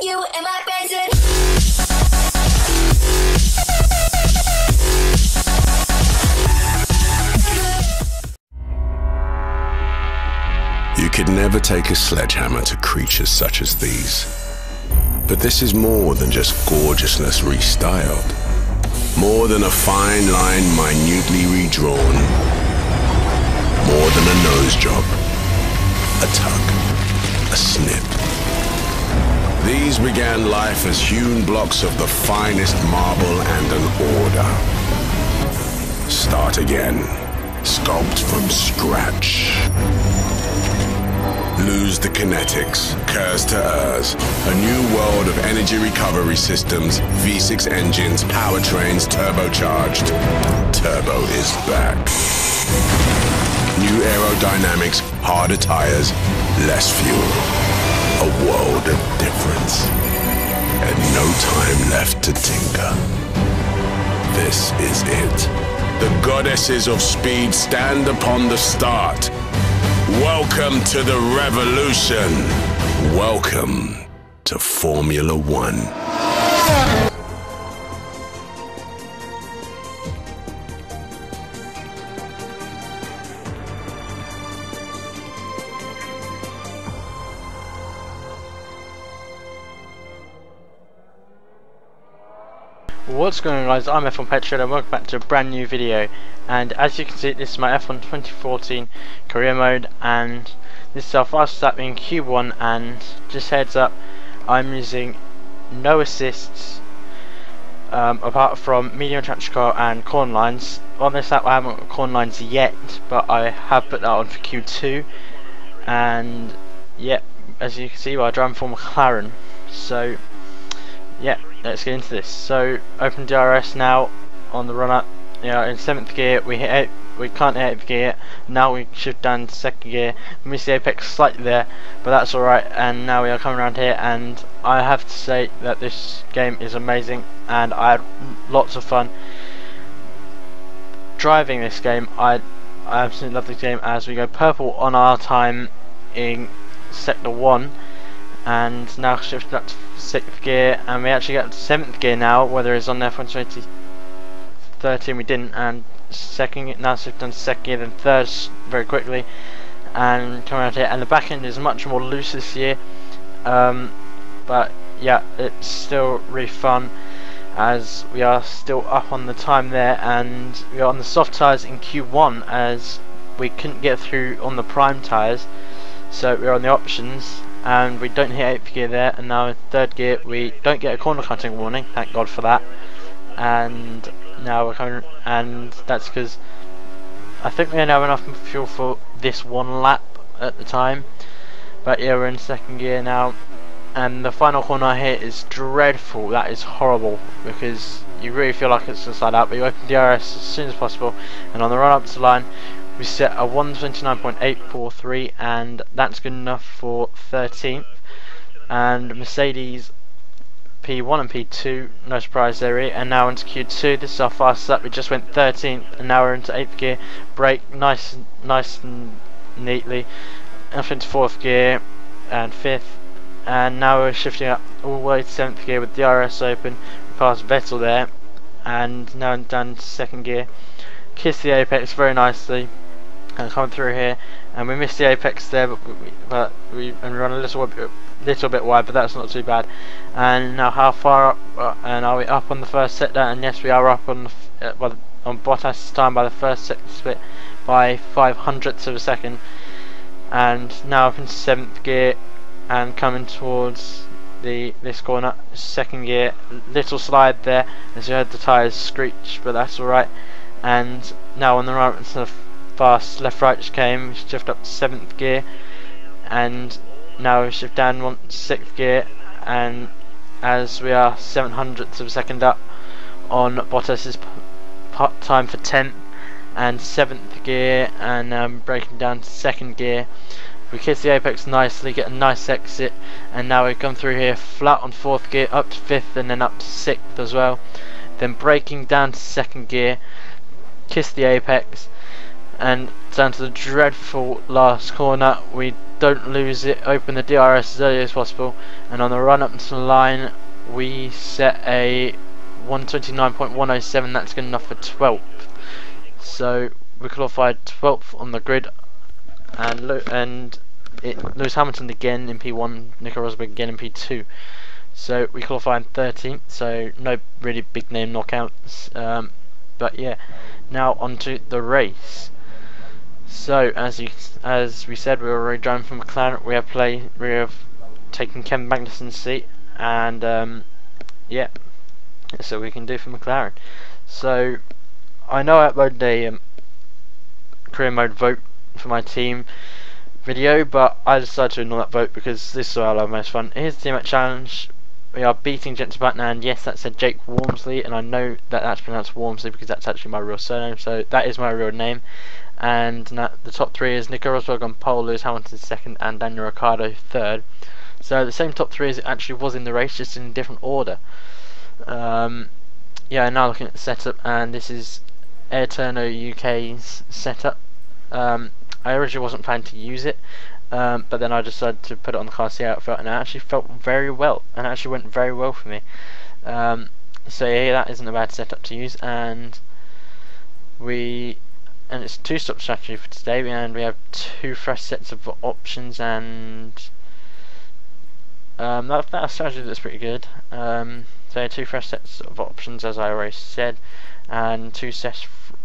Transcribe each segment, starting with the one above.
You and my Benson. You could never take a sledgehammer to creatures such as these. But this is more than just gorgeousness restyled. More than a fine line minutely redrawn. More than a nose job. A tug. A snip. These began life as hewn blocks of the finest marble and an order. Start again. Sculpt from scratch. Lose the kinetics, Kers to Urs, a new world of energy recovery systems, V6 engines, powertrains, turbocharged. Turbo is back. New aerodynamics, harder tires, less fuel. A world of difference. And no time left to tinker. This is it. The goddesses of speed stand upon the start. Welcome to the revolution. Welcome to Formula One. What's going on, guys? I'm F1 Petrol and welcome back to a brand new video. And as you can see, this is my F1 2014 career mode, and this is our fastest lap in Q1. And just heads up, I'm using no assists apart from medium traction car and corner lines. On this lap I haven't got corner lines yet, but I have put that on for Q2. And yeah, as you can see, we're driving for McLaren. So yeah, let's get into this. So open DRS now on the run up. Yeah, in 7th gear we can't hit 8th gear. Now we shift down to 2nd gear. We missed the apex slightly there, but that's alright. And now we are coming around here, and I have to say that this game is amazing, and I had lots of fun driving this game. I absolutely love this game, as we go purple on our time in sector 1, and now shifted up to 6th gear, and we actually get to 7th gear now, whether it's on F1 2013 we didn't, and now shifted on 2nd gear, then 3rd very quickly, and come around here. And the back end is much more loose this year, but yeah, it's still really fun, as we are still up on the time there, and we are on the soft tyres in Q1, as we couldn't get through on the prime tyres, so we're on the options. And we don't hit 8th gear there, and now in 3rd gear we don't get a corner cutting warning, thank God for that. And now we're coming, and that's because I think we only have enough fuel for this one lap at the time. But yeah, we're in 2nd gear now, and the final corner here is dreadful. That is horrible, because you really feel like it's just like that, but you open DRS as soon as possible, and on the run up to the line we set a 129.843, and that's good enough for 13th. And Mercedes P1 and P2, no surprise there. And now into Q2. This is our fastest lap. We just went 13th, and now we're into 8th gear. Brake nice and neatly. Up into 4th gear and 5th, and now we're shifting up all the way to 7th gear with DRS open. We passed Vettel there, and now down to 2nd gear. Kiss the apex very nicely. And come through here, and we missed the apex there, but we run a little bit wide, but that's not too bad. And now how far up? And are we up on the first sector? And yes, we are up on on Bottas' time by the first sector split by 0.05 of a second. And now up into 7th gear and coming towards this corner, 2nd gear. Little slide there as you heard the tyres screech, but that's alright. And now on the right, instead of fast left right just came, we shift up to 7th gear, and now we shift down 6th gear, and as we are 0.07 of a second up on Bottas's time for 10th, and 7th gear, and breaking down to 2nd gear. We kiss the apex nicely, get a nice exit, and now we come through here flat on 4th gear up to 5th, and then up to 6th as well. Then breaking down to 2nd gear, kiss the apex, and down to the dreadful last corner. We don't lose it, open the DRS as early as possible, and on the run up to the line we set a 129.107. That's good enough for 12th. So we qualified 12th on the grid, and Lewis Hamilton again in P1, Nico Rosberg again in P2. So we qualified 13th, so no really big name knockouts. But yeah, now onto the race. So as we said, we were already driving from McLaren. We have taken Kevin Magnussen's seat, and yeah, that's what we can do for McLaren. So I know I uploaded a career mode vote for my team video, but I decided to ignore that vote because this is where I have most fun. Here's the teammate challenge. We are beating Jensen Button, and yes, that said Jake Wormsley, and I know that that's pronounced Wormsley because that's actually my real surname, so that is my real name. And the top 3 is Nico Rosberg on pole, Lewis Hamilton second, and Daniel Ricciardo third. So the same top 3 as it actually was in the race, just in a different order. Yeah, now looking at the setup, and this is Ayrturno UK's setup. I originally wasn't planning to use it, but then I decided to put it on the car, see how it felt, and it actually felt very well, and it actually went very well for me. So yeah, that isn't a bad setup to use, and it's a 2-stop strategy for today, and we have 2 fresh sets of options, and that strategy looks pretty good. So 2 fresh sets of options, as I already said, and 2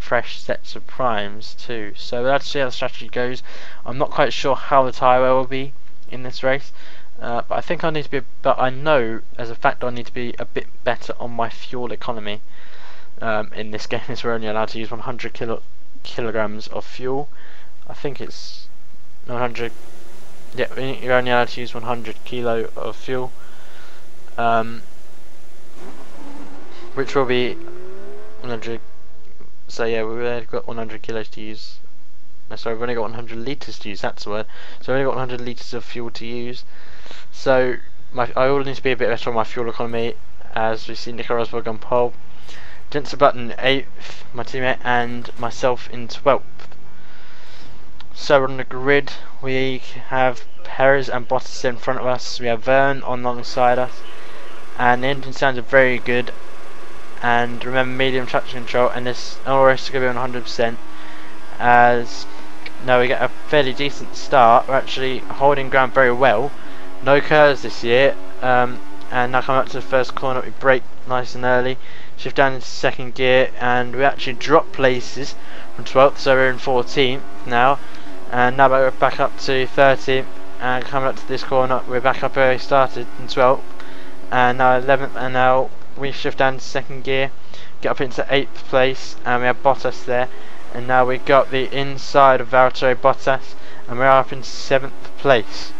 fresh sets of primes too. So let's see how the strategy goes. I'm not quite sure how the tyre wear will be in this race, but I think I need to be. But I know as a fact I need to be a bit better on my fuel economy in this game, as we're only allowed to use 100 kilograms of fuel. I think it's 100. Yeah, you're only allowed to use 100 kilo of fuel, which will be 100. So yeah, we've only got 100 kilos to use. No, sorry, we've only got 100 litres to use. That's the word. So we've only got 100 litres of fuel to use. So I will need to be a bit better on my fuel economy, as we see Nico Rosberg on pole, Jensen Button 8th, my teammate, and myself in 12th. So on the grid, we have Perez and Bottas in front of us. We have Verne alongside us, and the engine sounds are very good. And remember, medium traction control, and this RS is going to be on 100%. As now we get a fairly decent start. We're actually holding ground very well. No curves this year. And now coming up to the first corner, we brake nice and early, shift down into second gear, and we actually drop places from 12th, so we're in 14th now. And now we're back up to 13th, and coming up to this corner, we're back up where we started in 12th, and now 11th, and now we shift down to second gear, get up into 8th place, and we have Bottas there, and now we got the inside of Valtteri Bottas, and we're up in 7th place.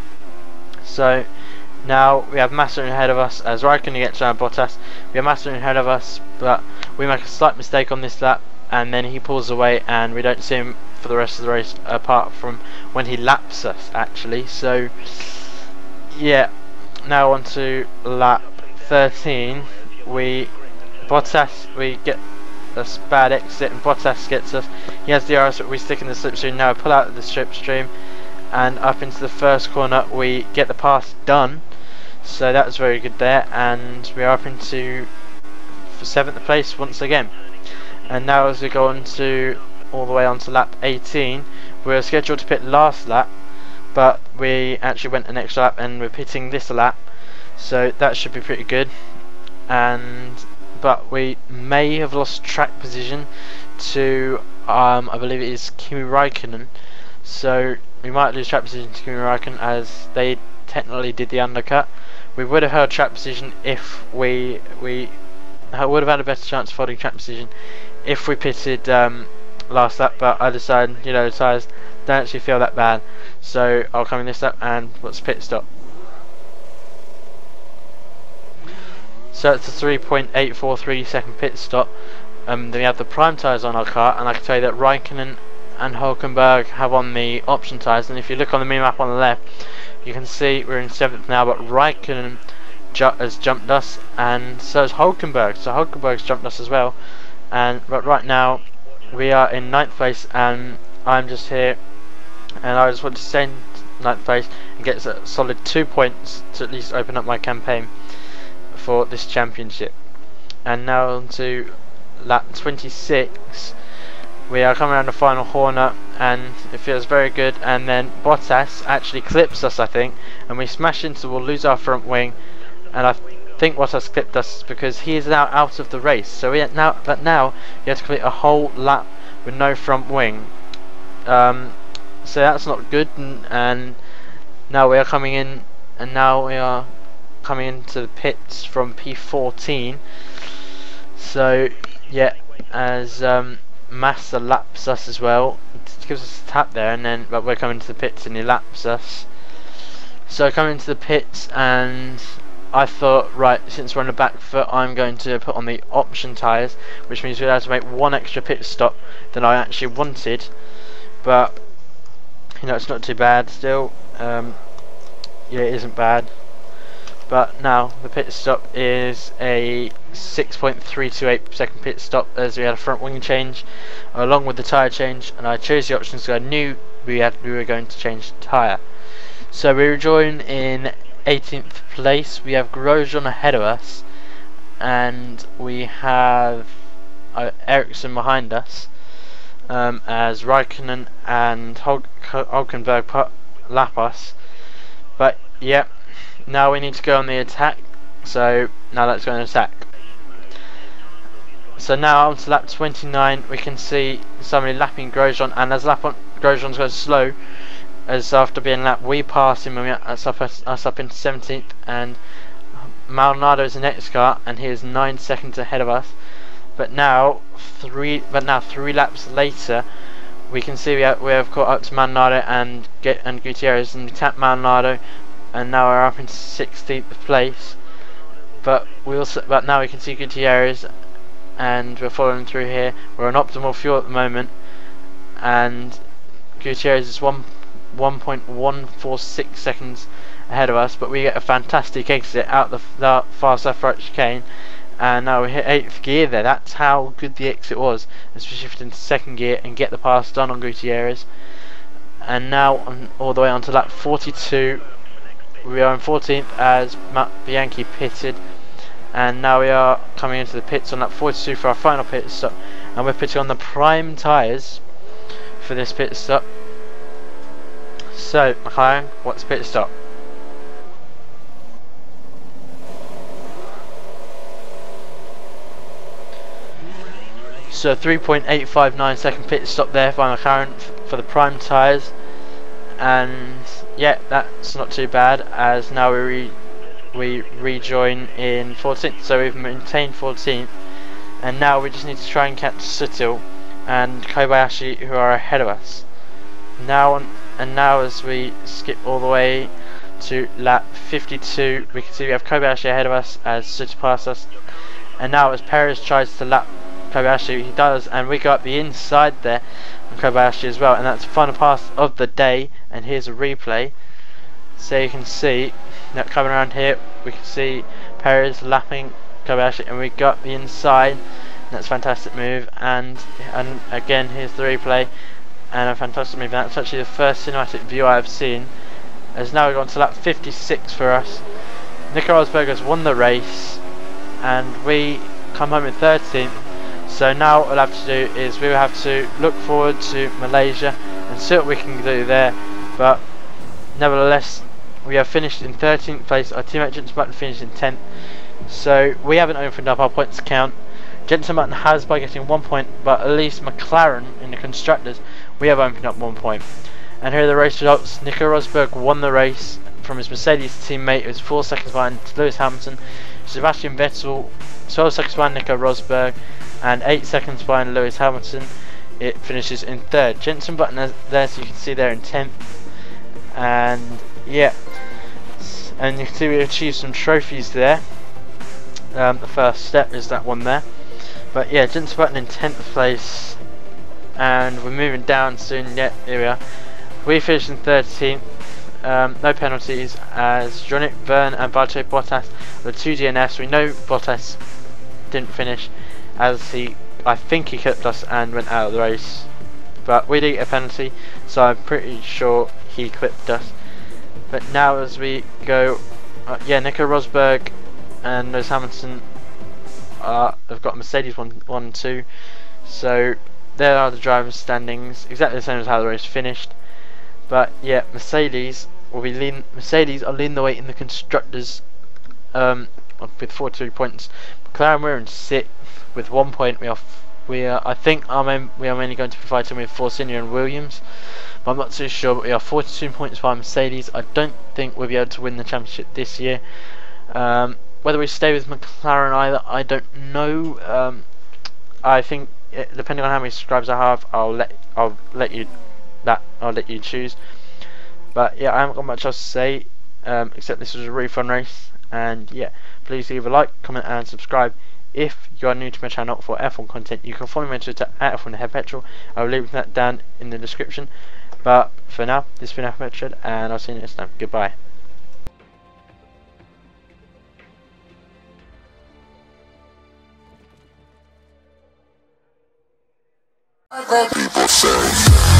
So now we have Massa ahead of us, as Raikkonen gets around Bottas. We have Massa ahead of us, but we make a slight mistake on this lap, and then he pulls away, and we don't see him for the rest of the race, apart from when he laps us actually. So yeah, now on to lap 13. We get a bad exit, and Bottas gets us. He has the RS, but we stick in the slipstream. Now we pull out of the slipstream, and up into the first corner we get the pass done. So that was very good there, and we are up into 7th place once again. And now as we go on to all the way on to lap 18, we were scheduled to pit last lap, but we actually went an extra lap, and we're pitting this lap, so that should be pretty good. But we may have lost track position to I believe it is Kimi Raikkonen, so we might lose track position to Kimi Raikkonen, as they technically did the undercut. We would have held track position if we would have had a better chance of holding track position if we pitted last lap, but I decided, you know, the tyres don't actually feel that bad, so I'll come in this lap and what's pit stop. So it's a 3.843 second pit stop. Then we have the prime tyres on our car, and I can tell you that Raikkonen and Hulkenberg have on the option tyres, and if you look on the mini-map on the left, you can see we're in 7th now, but Raikkonen has jumped us, and so has Hulkenberg, so Hulkenberg's jumped us as well. But right now we are in 9th place, and I'm just here, and I just want to 9th place and gets a solid 2 points to at least open up my campaign for this championship. And now on to lap 26. We are coming around the final corner and it feels very good, and then Bottas actually clips us, I think, and we smash into the wall, lose our front wing, and I think Bottas clipped us because he is now out of the race. So now you have to complete a whole lap with no front wing. So that's not good, and now we are coming in, and now we are coming into the pits from P14. So yeah, as Massa laps us as well, it gives us a tap there, and then but we're coming to the pits and he laps us. So coming into the pits, and I thought, right, since we're on the back foot, I'm going to put on the option tyres, which means we'll have to make one extra pit stop than I actually wanted, but you know, it's not too bad still. Yeah, it isn't bad. But now the pit stop is a 6.328 second pit stop, as we had a front wing change along with the tyre change, and I chose the options because I knew we were going to change the tyre. So we rejoin in 18th place. We have Grosjean ahead of us, and we have Ericsson behind us, as Raikkonen and Hulkenberg lap us. But yeah, now we need to go on the attack, so now let's go on attack. So now on to lap 29, we can see somebody lapping Grosjean, and as Grosjean's going slow, as after being lapped we pass him and us up into 17th, and Maldonado is the next car and he is 9 seconds ahead of us. But now three laps later, we can see we have caught up to Maldonado and Gutierrez, and we tap Maldonado, and now we're up into 16th place. But now we can see Gutierrez, and we're following through here. We're on optimal fuel at the moment, and Gutierrez is 1.146 seconds ahead of us, but we get a fantastic exit out the far left right chicane, and now we hit 8th gear there. That's how good the exit was, as we shift into 2nd gear and get the pass done on Gutierrez. And now all the way on to lap 42. We are in 14th as Matt Bianchi pitted, and now we are coming into the pits on lap 42 for our final pit stop, and we're pitting on the prime tyres for this pit stop. So McLaren, what's the pit stop? So 3.859 second pit stop there by McLaren for the prime tyres, and yeah, that's not too bad, as now we rejoin in 14th. So we've maintained 14th, and now we just need to try and catch Sutil and Kobayashi, who are ahead of us. Now as we skip all the way to lap 52, we can see we have Kobayashi ahead of us as Sutil passes us, and now as Perez tries to lap Kobayashi, he does, and we go up the inside there on Kobayashi as well, and that's the final pass of the day. And here's a replay, so you can see that coming around here we can see Perez lapping Kobayashi, and we got the inside, and that's a fantastic move. And again, here's the replay, and a fantastic move. That's actually the first cinematic view I've seen, as now we've gone to lap 56 for us. Nico Rosberg has won the race, and we come home in 13th. So now what we'll have to do is we will have to look forward to Malaysia and see what we can do there. But nevertheless, we have finished in 13th place. Our teammate Jenson Button finished in 10th. So we haven't opened up our points count. Jenson Button has by getting 1 point, but at least McLaren in the constructors, we have opened up 1 point. And here are the race results. Nico Rosberg won the race from his Mercedes teammate, who was 4 seconds behind Lewis Hamilton. Sebastian Vettel 12 seconds behind Nico Rosberg, and 8 seconds behind Lewis Hamilton. It finishes in 3rd. Jenson Button there, so you can see there in 10th. And yeah, and you can see we achieved some trophies there. The first step is that one there. But yeah, Jenson Button in 10th place, and we're moving down soon. Yeah, here we are. We finished in 13th. No penalties, as Jean-Luc Vergne and Valtteri Bottas were 2 DNFs. We know Bottas didn't finish, as I think he clipped us and went out of the race, but we did get a penalty, so I'm pretty sure he clipped us. But now as we go, yeah, Nico Rosberg and Lewis Hamilton have got Mercedes 1 2. So there are the drivers' standings, exactly the same as how the race finished. But yeah, Mercedes are leading the way in the constructors with 43 points. McLaren, we're in 6th with 1 point. I think we are mainly going to be fighting with Force India and Williams, but I'm not too sure. But we are 42 points behind Mercedes. I don't think we'll be able to win the championship this year. Whether we stay with McLaren either, I don't know. I think depending on how many subscribers I have, I'll let you choose. But yeah, I haven't got much else to say, except this was a really fun race. And yeah, please leave a like, comment and subscribe. If you are new to my channel for F1 content, you can follow me on Twitter at F1HeadPetrol. I will leave that down in the description. But for now, this has been F1Petrol, and I'll see you next time. Goodbye. Other people say